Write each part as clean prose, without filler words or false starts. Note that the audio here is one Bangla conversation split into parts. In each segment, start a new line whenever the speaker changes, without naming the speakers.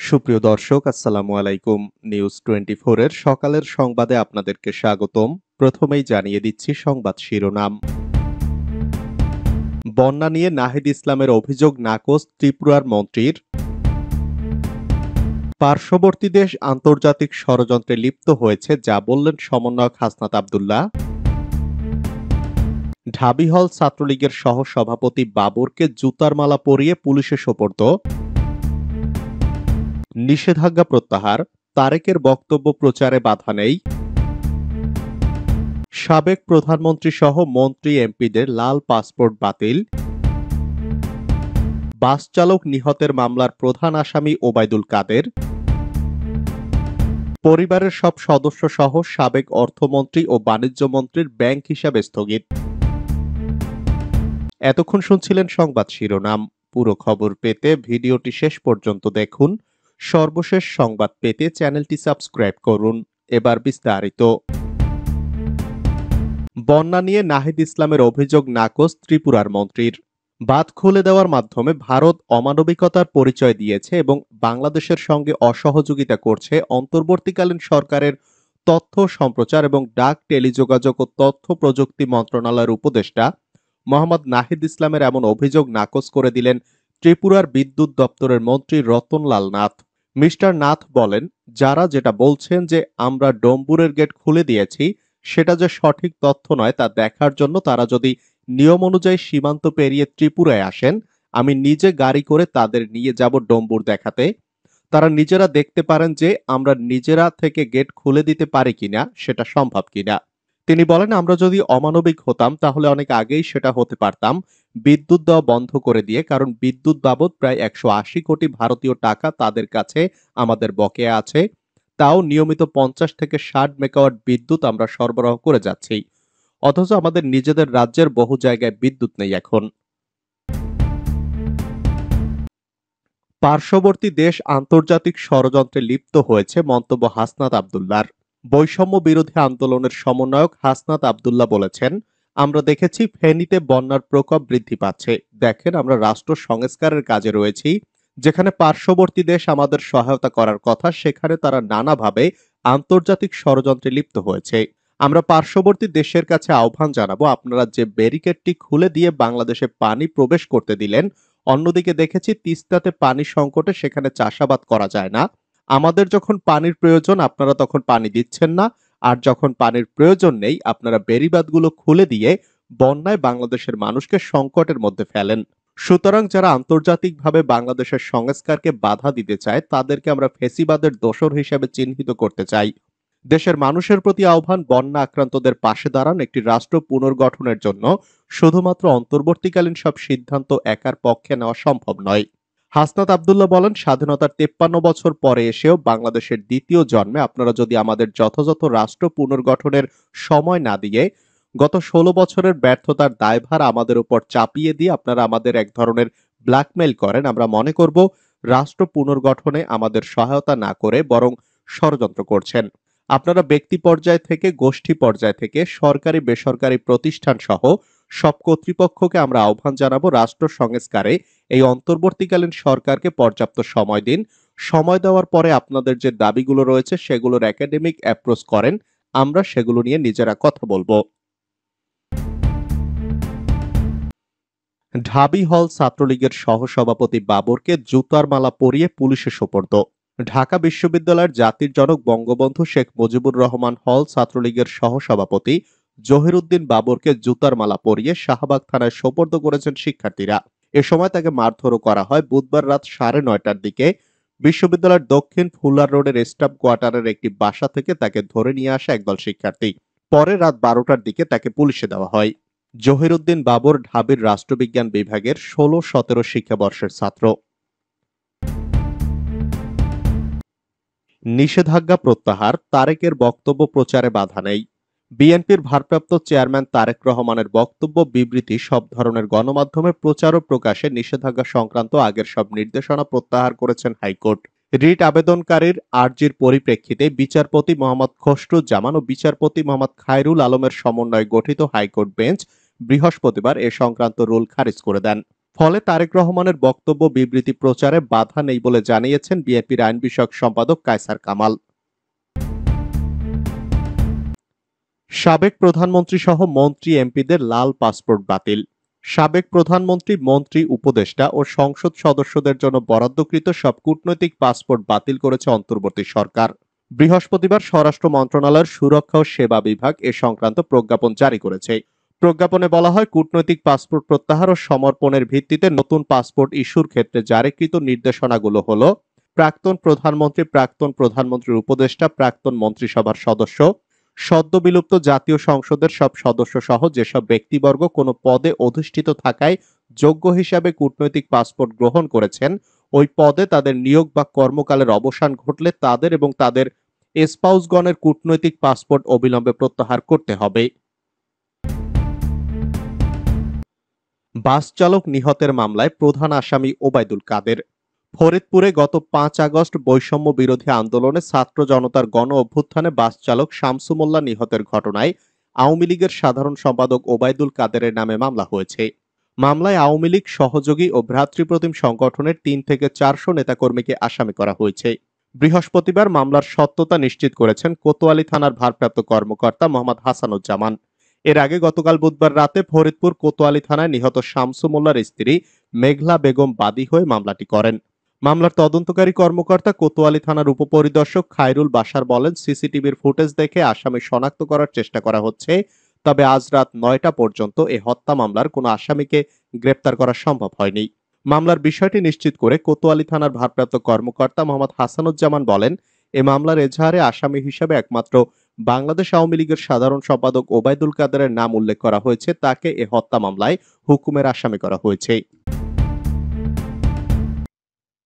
সুপ্রিয় দর্শক, আসসালামু আলাইকুম। নিউজ 24 এর সকালের সংবাদে আপনাদেরকে স্বাগতম। প্রথমেই জানিয়ে দিচ্ছি সংবাদ শিরোনাম। বন্যা নিয়ে নাহিদ ইসলামের অভিযোগ নাকচ ত্রিপুরার মন্ত্রীর। পার্শ্ববর্তী দেশ আন্তর্জাতিক ষড়যন্ত্রে লিপ্ত হয়েছে, যা বললেন সমন্বয়ক হাসনাত আব্দুল্লাহ। ঢাবি হল ছাত্রলীগের সহ সভাপতি বাবরকে জুতার মালা পরিয়ে পুলিশে সোপর্দ। নিষেধাজ্ঞা প্রত্যাহার, তারেকের বক্তব্য প্রচারে বাধা নেই। সাবেক প্রধানমন্ত্রী সহ মন্ত্রী এমপিদের লাল পাসপোর্ট বাতিল। বাস চালক নিহতের মামলার প্রধান আসামি ওবায়দুল কাদের। পরিবারের সব সদস্য সহ সাবেক অর্থমন্ত্রী ও বাণিজ্য মন্ত্রীর ব্যাংক হিসাব স্থগিত। এতক্ষণ শুনছিলেন সংবাদ শিরোনাম। পুরো খবর পেতে ভিডিওটি শেষ পর্যন্ত দেখুন। সর্বশেষ সংবাদ পেতে চ্যানেলটি সাবস্ক্রাইব করুন। এবার বিস্তারিত। বন্যা নিয়ে নাহিদ ইসলামের অভিযোগ নাকচ ত্রিপুরার মন্ত্রীর। বাঁধ খুলে দেওয়ার মাধ্যমে ভারত অমানবিকতার পরিচয় দিয়েছে এবং বাংলাদেশের সঙ্গে অসহযোগিতা করছে অন্তর্বর্তীকালীন সরকারের তথ্য সম্প্রচার এবং ডাক, টেলিযোগাযোগ ও তথ্য প্রযুক্তি মন্ত্রণালয়ের উপদেষ্টা মোহাম্মদ নাহিদ ইসলামের এমন অভিযোগ নাকচ করে দিলেন ত্রিপুরার বিদ্যুৎ দপ্তরের মন্ত্রী রতনলাল নাথ। মিস্টার নাথ বলেন, যারা যেটা বলছেন যে আমরা ডম্বুরের গেট খুলে দিয়েছি, সেটা যে সঠিক তথ্য নয় তা দেখার জন্য তারা যদি নিয়ম অনুযায়ী সীমান্ত পেরিয়ে ত্রিপুরায় আসেন, আমি নিজে গাড়ি করে তাদের নিয়ে যাব ডম্বুর দেখাতে। তারা নিজেরা দেখতে পারেন যে আমরা নিজেরা থেকে গেট খুলে দিতে পারি কিনা, সেটা সম্ভব কিনা। তিনি বলেন, আমরা যদি অমানবিক হতাম তাহলে অনেক আগেই সেটা হতে পারতাম, বিদ্যুৎ দেওয়া বন্ধ করে দিয়ে, কারণ বিদ্যুৎ বাবদ প্রায় 180 কোটি ভারতীয় টাকা তাদের কাছে আমাদের বকেয়া আছে। তাও নিয়মিত 50 থেকে 60 মেগাওয়াট বিদ্যুৎ আমরা সরবরাহ করে যাচ্ছি, অথচ আমাদের নিজেদের রাজ্যের বহু জায়গায় বিদ্যুৎ নেই এখন। পার্শ্ববর্তী দেশ আন্তর্জাতিক ষড়যন্ত্রে লিপ্ত হয়েছে মন্তব্য হাসনাত আব্দুল্লাহর। বৈষম্য বিরোধী আন্দোলনের সমন্বয়ক হাসনাত আব্দুল্লাহ বলেছেন, আমরা দেখেছি ফেনীতে বন্যার প্রকোপ বৃদ্ধি পাচ্ছে। দেখেন, আমরা রাষ্ট্র সংস্কারের কাজে রয়েছি। যেখানে পার্শ্ববর্তী দেশ আমাদের সহায়তা করার কথা, সেখানে তারা নানাভাবে আন্তর্জাতিক ষড়যন্ত্রে লিপ্ত হয়েছে। আমরা পার্শ্ববর্তী দেশের কাছে আহ্বান জানাবো, আপনারা যে ব্যারিকেডটি খুলে দিয়ে বাংলাদেশে পানি প্রবেশ করতে দিলেন, অন্যদিকে দেখেছি তিস্তাতে পানি সংকটে সেখানে চাষাবাদ করা যায় না। আমাদের যখন পানির প্রয়োজন আপনারা তখন পানি দিচ্ছেন না, আর যখন পানির প্রয়োজন নেই আপনারা বেড়িবাঁধগুলো খুলে দিয়ে বন্যায় বাংলাদেশের মানুষকে সংকটের মধ্যে ফেলেন। সুতরাং যারা আন্তর্জাতিকভাবে বাংলাদেশের সংস্কারকে বাধা দিতে চায়, তাদেরকে আমরা ফেসিবাদের দোসর হিসেবে চিহ্নিত করতে চাই। দেশের মানুষের প্রতি আহ্বান, বন্যা আক্রান্তদের পাশে দাঁড়ান। একটি রাষ্ট্র পুনর্গঠনের জন্য শুধুমাত্র অন্তর্বর্তীকালীন সব সিদ্ধান্ত একার পক্ষে নেওয়া সম্ভব নয়। হাসনাত আব্দুল্লাহ বলেন, স্বাধীনতার 53 বছর পরে এসেও বাংলাদেশের দ্বিতীয় জন্মে আপনারা যদি আমাদের যথাযথ রাষ্ট্র পুনর্গঠনের সময় না দিয়ে গত 16 বছরের ব্যর্থতার দায়ভার আমাদের উপর চাপিয়ে দিয়ে আপনারা আমাদের এক ধরনের ব্ল্যাকমেইল করেন, আমরা মনে করব রাষ্ট্র পুনর্গঠনে আমাদের সহায়তা না করে বরং ষড়যন্ত্র করছেন। আপনারা ব্যক্তি পর্যায় থেকে গোষ্ঠী পর্যায় থেকে সরকারি বেসরকারি প্রতিষ্ঠান সহ সব কর্তৃপক্ষকে আমরা আহ্বান জানাবো, রাষ্ট্র সংস্কারে এই অন্তর্বর্তীকালীন সরকারকে পর্যাপ্ত সময় দিন। সময় দেওয়ার পরে আপনাদের যে দাবিগুলো রয়েছে সেগুলোর একাডেমিক অ্যাপ্রোচ করেন, আমরা সেগুলো নিয়ে নিজেরা কথা বলবো। ঢাবি হল ছাত্রলীগের সহসভাপতি বাবরকে জুতার মালা পরিয়ে পুলিশে সোপর্দ। ঢাকা বিশ্ববিদ্যালয়ের জাতির জনক বঙ্গবন্ধু শেখ মুজিবুর রহমান হল ছাত্রলীগের সহসভাপতি জহিরুদ্দিন বাবরকে জুতার মালা পরিয়ে শাহবাগ থানায় সোপর্দ করেছেন শিক্ষার্থীরা। এ সময় তাকে মারধরও করা হয়। বুধবার রাত 9:30টার দিকে বিশ্ববিদ্যালয়ের দক্ষিণ ফুলার রোডের স্টাফ কোয়ার্টারের একটি বাসা থেকে তাকে ধরে নিয়ে আসে একদল শিক্ষার্থী। পরে রাত 12টার দিকে তাকে পুলিশে দেওয়া হয়। জহিরুদ্দিন বাবর ঢাবির রাষ্ট্রবিজ্ঞান বিভাগের 16-17 শিক্ষাবর্ষের ছাত্র। নিষেধাজ্ঞা প্রত্যাহার, তারেকের বক্তব্য প্রচারে বাধা নেই। বিএনপির ভারপ্রাপ্ত চেয়ারম্যান তারেক রহমানের বক্তব্য, বিবৃতি, সব ধরনের গণমাধ্যমে প্রচার ও প্রকাশে নিষেধাজ্ঞা সংক্রান্ত আগের সব নির্দেশনা প্রত্যাহার করেছেন হাইকোর্ট। রিট আবেদনকারীর আর্জির পরিপ্রেক্ষিতে বিচারপতি মোহাম্মদ খসরুজ্জামান ও বিচারপতি মোহাম্মদ খায়রুল আলমের সমন্বয়ে গঠিত হাইকোর্ট বেঞ্চ বৃহস্পতিবার এ সংক্রান্ত রুল খারিজ করে দেন। ফলে তারেক রহমানের বক্তব্য বিবৃতি প্রচারে বাধা নেই বলে জানিয়েছেন বিএনপির আইন বিষয়ক সম্পাদক কায়সার কামাল। সাবেক প্রধানমন্ত্রী সহ মন্ত্রী এমপিদের লাল পাসপোর্ট বাতিল। সাবেক প্রধানমন্ত্রী, মন্ত্রী, উপদেষ্টা ও সংসদ সদস্যদের জন্য বরাদ্দকৃত সব কূটনৈতিক পাসপোর্ট বাতিল করেছে অন্তর্বর্তী সরকার। বৃহস্পতিবার স্বরাষ্ট্র মন্ত্রণালয়ের সুরক্ষা ও সেবা বিভাগ এ সংক্রান্ত প্রজ্ঞাপন জারি করেছে। প্রজ্ঞাপনে বলা হয়, কূটনৈতিক পাসপোর্ট প্রত্যাহার ও সমর্পণের ভিত্তিতে নতুন পাসপোর্ট ইস্যুর ক্ষেত্রে জারিকৃত নির্দেশনাগুলো হল: প্রাক্তন প্রধানমন্ত্রী, প্রাক্তন প্রধানমন্ত্রীর উপদেষ্টা, প্রাক্তন মন্ত্রিসভার সদস্য, সদ্য বিলুপ্ত জাতীয় সংসদের সব সদস্য সহ যেসব ব্যক্তিবর্গ কোনো পদে অধিষ্ঠিত থাকায় যোগ্য হিসাবে কূটনৈতিক পাসপোর্ট গ্রহণ করেছেন, ওই পদে তাদের নিয়োগ বা কর্মকালের অবসান ঘটলে তাদের এবং তাদের স্পাউসগণের কূটনৈতিক পাসপোর্ট অবিলম্বে প্রত্যাহার করতে হবে। বাস চালক নিহতের মামলায় প্রধান আসামি ওবায়দুল কাদের। ফরিদপুরে গত 5 আগস্ট বৈষম্য বিরোধী আন্দোলনে ছাত্র জনতার গণ অভ্যুত্থানে বাস চালক শামসু মোল্লা নিহতের ঘটনায় আওয়ামী লীগের সাধারণ সম্পাদক ওবায়দুল কাদেরের নামে মামলা হয়েছে। মামলায় আওয়ামী লীগ সহযোগী ও ভ্রাতৃপ্রতিম সংগঠনের 3 থেকে 400 নেতাকর্মীকে আসামি করা হয়েছে। বৃহস্পতিবার মামলার সত্যতা নিশ্চিত করেছেন কোতোয়ালী থানার ভারপ্রাপ্ত কর্মকর্তা মোহাম্মদ হাসানুজ্জামান। এর আগে গতকাল বুধবার রাতে ফরিদপুর কোতোয়ালী থানায় নিহত শামসু মোল্লার স্ত্রী মেঘলা বেগম বাদী হয়ে মামলাটি করেন। মামলার তদন্তকারী কর্মকর্তা কোতোয়ালী থানার উপপরিদর্শক খায়রুল বাশার বলেন, সিসিটিভির ফুটেজ দেখে আসামি শনাক্ত করার চেষ্টা করা হচ্ছে, তবে আজ রাত 9টা পর্যন্ত এ হত্যা মামলার কোনো আসামিকে গ্রেপ্তার করা সম্ভব হয়নি। মামলার বিষয়টি নিশ্চিত করে কোতোয়ালী থানার ভারপ্রাপ্ত কর্মকর্তা মোহাম্মদ হাসানুজ্জামান বলেন, এ মামলার এজাহারে আসামি হিসেবে একমাত্র বাংলাদেশ আওয়ামী লীগের সাধারণ সম্পাদক ওবায়দুল কাদেরের নাম উল্লেখ করা হয়েছে, তাকে এ হত্যা মামলায় হুকুমের আসামি করা হয়েছে।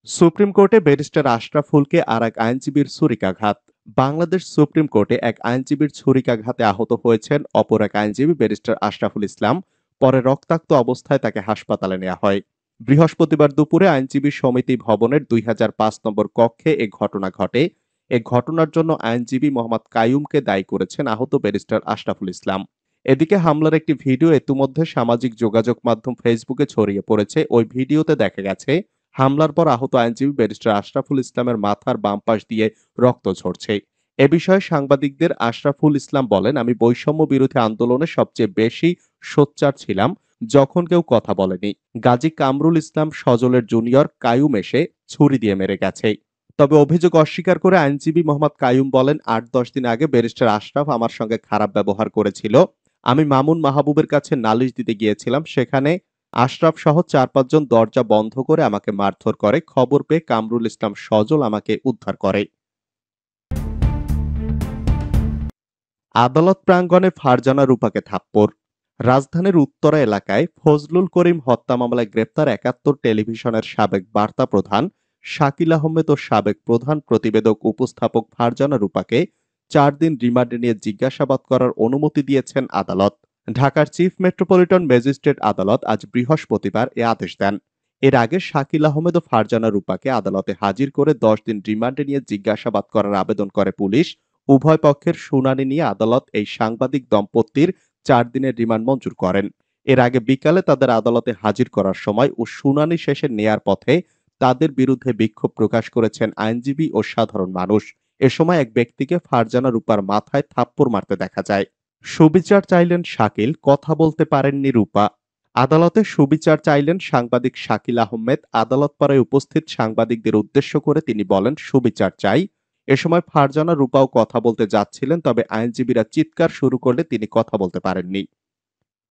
সুপ্রিম কোর্টে ব্যারিস্টার আশরাফুলকে আর এক আইনজীবীর ছুরিকাঘাত। বাংলাদেশ সুপ্রিম কোর্টে এক আইনজীবীর ছুরিকাঘাতে আহত হয়েছেন অপর এক আইনজীবী ব্যারিস্টার আশরাফুল ইসলাম। পরে রক্তাক্ত অবস্থায় তাকে হাসপাতালে নেওয়া হয়। বৃহস্পতিবার দুপুরে আইনজীবী সমিতি ভবনের 2005 নম্বর কক্ষে এ ঘটনা ঘটে। এ ঘটনার জন্য আইনজীবী মোহাম্মদ কাইয়ুমকে দায়ী করেছেন আহত ব্যারিস্টার আশরাফুল ইসলাম। এদিকে হামলার একটি ভিডিও ইতিমধ্যে সামাজিক যোগাযোগ মাধ্যম ফেসবুকে ছড়িয়ে পড়েছে। ওই ভিডিওতে দেখা গেছে হামলার পর আহত আইনজীবী ব্যারিস্টার আশরাফুল ইসলামের মাথার বাম পাশ দিয়ে রক্ত ঝরছে। এ বিষয়ে সাংবাদিকদের আশরাফুল ইসলাম বলেন, আমি বৈষম্য বিরোধী আন্দোলনে সবচেয়ে বেশি সোচ্চার ছিলাম যখন কেউ কথা বলেনি। গাজী কামরুল ইসলাম সজলের জুনিয়র কাইয়ুম এসে ছুরি দিয়ে মেরে গেছে। তবে অভিযোগ অস্বীকার করে আইনজীবী মোহাম্মদ কাইয়ুম বলেন, 8-10 দিন আগে ব্যারিস্টার আশরাফ আমার সঙ্গে খারাপ ব্যবহার করেছিল। আমি মামুন মাহবুবের কাছে নালিশ দিতে গিয়েছিলাম। সেখানে আশরাফ সহ 4-5 জন দরজা বন্ধ করে আমাকে মারধর করে। খবর পেয়ে কামরুল ইসলাম সজল আমাকে উদ্ধার করে। আদালত প্রাঙ্গণে ফারজানা রূপাকে থাপ্পড়। রাজধানীর উত্তরা এলাকায় ফজলুল করিম হত্যা মামলায় গ্রেপ্তার 71 টেলিভিশনের সাবেক বার্তা প্রধান শাকিল আহমেদ ও সাবেক প্রধান প্রতিবেদক উপস্থাপক ফারজানা রূপাকে 4 দিন রিমান্ডে নিয়ে জিজ্ঞাসাবাদ করার অনুমতি দিয়েছেন আদালত। ঢাকার চিফ মেট্রোপলিটন ম্যাজিস্ট্রেট আদালত আজ বৃহস্পতিবার এ আদেশ দেন। এর আগে শাকিল আহমেদ ও ফারজানা রূপাকে আদালতে হাজির করে 10 দিন রিমান্ডে নিয়ে জিজ্ঞাসাবাদ করার আবেদন করে পুলিশ। উভয় পক্ষের শুনানি নিয়ে আদালত এই সাংবাদিক দম্পতির 4 দিনের রিমান্ড মঞ্জুর করেন। এর আগে বিকালে তাদের আদালতে হাজির করার সময় ও শুনানি শেষে নেয়ার পথে তাদের বিরুদ্ধে বিক্ষোভ প্রকাশ করেছেন আইনজীবী ও সাধারণ মানুষ। এ সময় এক ব্যক্তিকে ফারজানা রূপার মাথায় থাপ্পড় মারতে দেখা যায়। সুবিচার চাইলেন শাকিল, কথা বলতে পারেননি রূপা। আদালতে সুবিচার চাইলেন সাংবাদিক শাকিল আহমেদ। আদালত পাড়ায় উপস্থিত সাংবাদিকদের উদ্দেশ্য করে তিনি বলেন, সুবিচার চাই। এ সময় ফারজানা রূপাও কথা বলতে যাচ্ছিলেন, তবে আইনজীবীরা চিৎকার শুরু করলে তিনি কথা বলতে পারেননি।